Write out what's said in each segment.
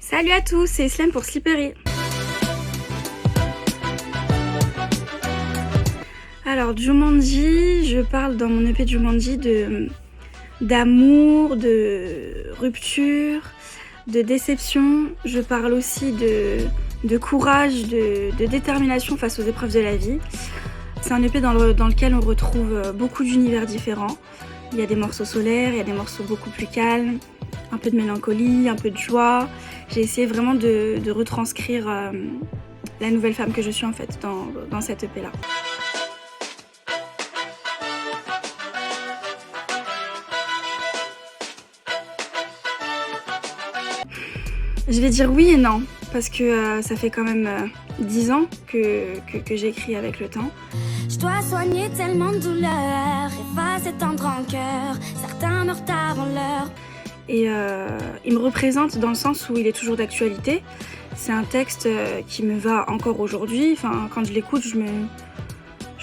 Salut à tous, c'est Islam pour Slippery. Alors Jumanji, je parle dans mon EP Jumanji d'amour, de rupture, de déception. Je parle aussi de courage, de détermination face aux épreuves de la vie. C'est un EP dans lequel on retrouve beaucoup d'univers différents. Il y a des morceaux solaires, il y a des morceaux beaucoup plus calmes, un peu de mélancolie, un peu de joie. J'ai essayé vraiment de retranscrire la nouvelle femme que je suis en fait dans cette EP là. Je vais dire oui et non, parce que ça fait quand même 10 ans que j'écris avec le temps. Je dois soigner tellement de douleurs, effacer tant de rancœur, certains meurent avant l'heure. Et il me représente dans le sens où il est toujours d'actualité. C'est un texte qui me va encore aujourd'hui. Enfin, quand je l'écoute, je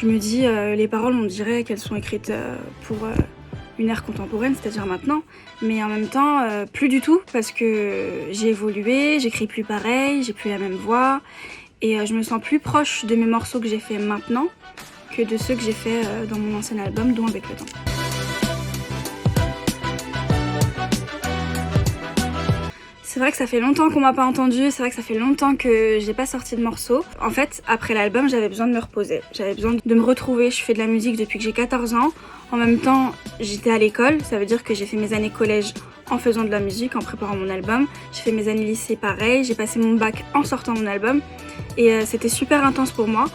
me dis, les paroles, on dirait qu'elles sont écrites pour une ère contemporaine, c'est-à-dire maintenant. Mais en même temps, plus du tout, parce que j'ai évolué, j'écris plus pareil, j'ai plus la même voix. Et je me sens plus proche de mes morceaux que j'ai fait maintenant que de ceux que j'ai fait dans mon ancien album, dont Avec le temps. C'est vrai que ça fait longtemps qu'on m'a pas entendu, c'est vrai que ça fait longtemps que j'ai pas sorti de morceaux. En fait, après l'album, j'avais besoin de me reposer, j'avais besoin de me retrouver. Je fais de la musique depuis que j'ai 14 ans. En même temps, j'étais à l'école, ça veut dire que j'ai fait mes années collège en faisant de la musique, en préparant mon album. J'ai fait mes années lycée pareil, j'ai passé mon bac en sortant mon album. Et c'était super intense pour moi.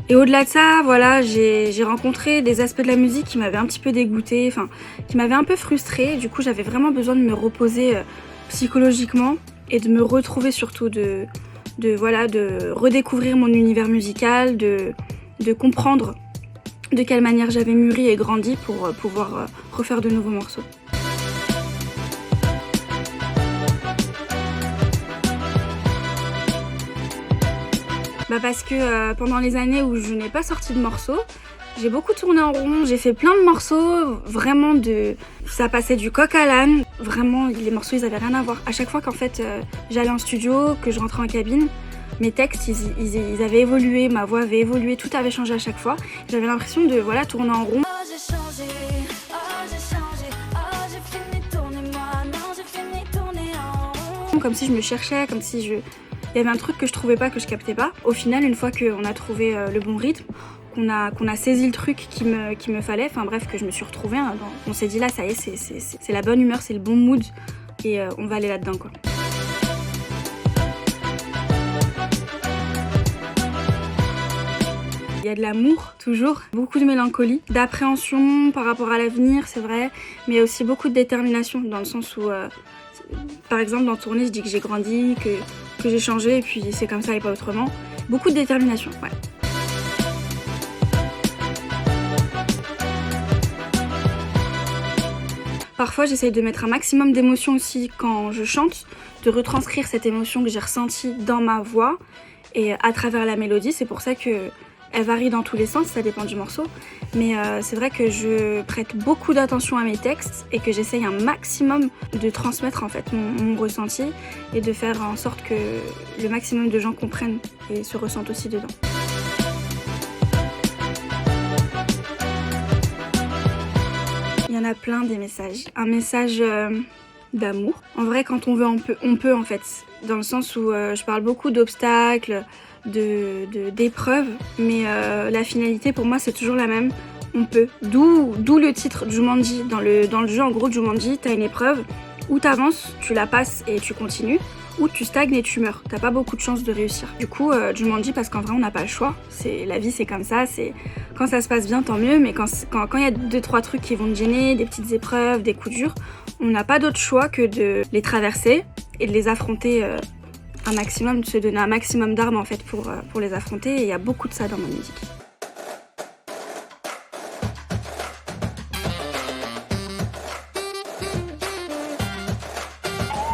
Et au-delà de ça, voilà, j'ai rencontré des aspects de la musique qui m'avaient un petit peu dégoûtée, enfin, qui m'avaient un peu frustrée. Du coup, j'avais vraiment besoin de me reposer psychologiquement et de me retrouver surtout, de redécouvrir mon univers musical, de comprendre de quelle manière j'avais mûri et grandi pour pouvoir refaire de nouveaux morceaux. Parce que pendant les années où je n'ai pas sorti de morceaux, j'ai beaucoup tourné en rond, j'ai fait plein de morceaux, vraiment ça passait du coq à l'âne, vraiment les morceaux ils avaient rien à voir. À chaque fois qu'en fait j'allais en studio, que je rentrais en cabine, mes textes ils avaient évolué, ma voix avait évolué, tout avait changé à chaque fois. J'avais l'impression de tourner en rond. Oh j'ai changé, oh j'ai fini de tourner moi, non j'ai fini de tourner en rond. Comme si je me cherchais, comme si il y avait un truc que je trouvais pas, que je captais pas. Au final, une fois qu'on a trouvé le bon rythme, qu'on a saisi le truc qu'il me fallait, enfin bref, que je me suis retrouvée, on s'est dit là, ça y est, c'est la bonne humeur, c'est le bon mood, et on va aller là-dedans, quoi. Il y a de l'amour, toujours, beaucoup de mélancolie, d'appréhension par rapport à l'avenir, c'est vrai, mais aussi beaucoup de détermination, dans le sens où, par exemple, dans Tournée, je dis que j'ai grandi, que j'ai changé, et puis c'est comme ça et pas autrement. Beaucoup de détermination, ouais. Parfois, j'essaye de mettre un maximum d'émotion aussi quand je chante, de retranscrire cette émotion que j'ai ressentie dans ma voix et à travers la mélodie. C'est pour ça qu'elle varie dans tous les sens, ça dépend du morceau. Mais c'est vrai que je prête beaucoup d'attention à mes textes et que j'essaye un maximum de transmettre en fait mon ressenti et de faire en sorte que le maximum de gens comprennent et se ressentent aussi dedans. Il y en a plein des messages. Un message d'amour. En vrai, quand on veut, on peut en fait. Dans le sens où je parle beaucoup d'obstacles, d'épreuves, mais la finalité pour moi c'est toujours la même. On peut. D'où le titre Jumanji. Dans le jeu, en gros, Jumanji, t'as une épreuve où t'avances, tu la passes et tu continues, ou tu stagnes et tu meurs. T'as pas beaucoup de chances de réussir. Du coup, Jumanji, parce qu'en vrai, on n'a pas le choix. La vie, c'est comme ça. Quand ça se passe bien, tant mieux, mais quand il y a 2-3 trucs qui vont te gêner, des petites épreuves, des coups durs, on n'a pas d'autre choix que de les traverser et de les affronter un maximum, de se donner un maximum d'armes en fait pour les affronter. Et il y a beaucoup de ça dans ma musique.